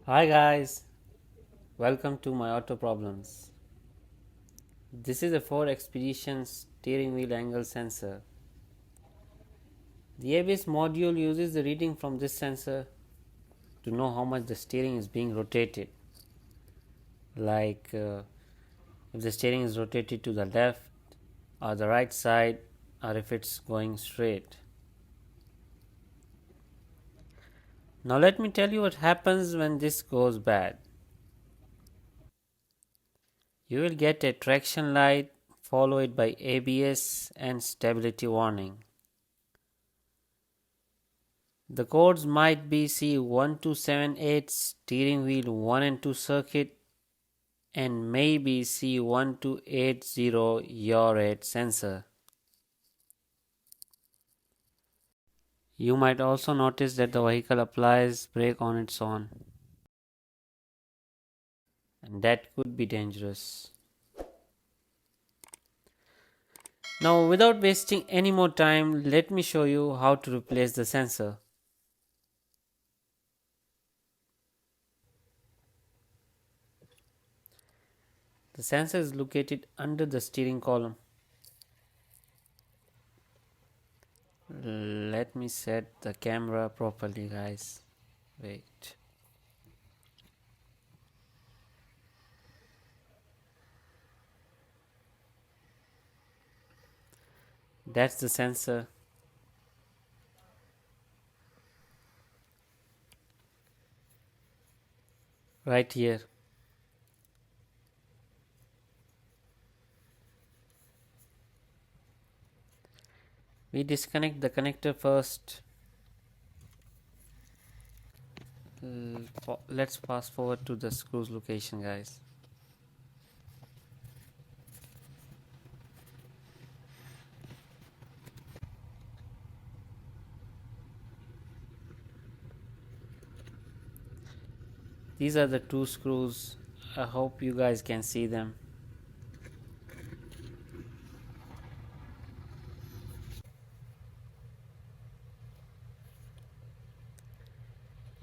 Hi guys, welcome to my auto problems. This is a Ford Expedition steering wheel angle sensor. The ABS module uses the reading from this sensor to know how much the steering is being rotated. Like if the steering is rotated to the left or the right side, or if it's going straight. Now let me tell you what happens when this goes bad. You will get a traction light followed by ABS and stability warning. The codes might be C1278 steering wheel 1 and 2 circuit and maybe C1280-Yaw rate sensor. You might also notice that the vehicle applies brake on its own, and that could be dangerous. Now, without wasting any more time, let me show you how to replace the sensor. The sensor is located under the steering column. Let me set the camera properly, guys. Wait. That's the sensor. Right here. We disconnect the connector first. Let's fast forward to the screws location, guys. These are the two screws. I hope you guys can see them.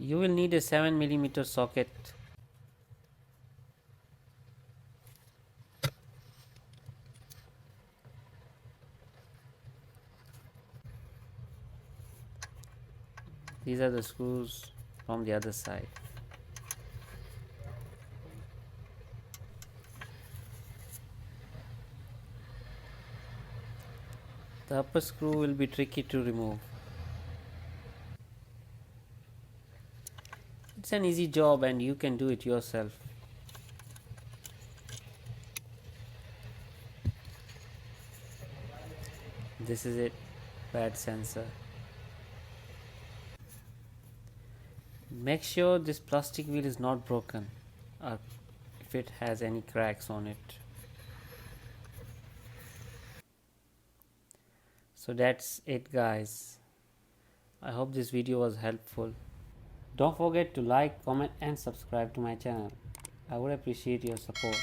You will need a 7mm socket. These are the screws from the other side. The upper screw will be tricky to remove. It's an easy job and you can do it yourself. This is it, bad sensor. Make sure this plastic wheel is not broken or if it has any cracks on it. So that's it, guys. I hope this video was helpful. Don't forget to like, comment and subscribe to my channel. I would appreciate your support.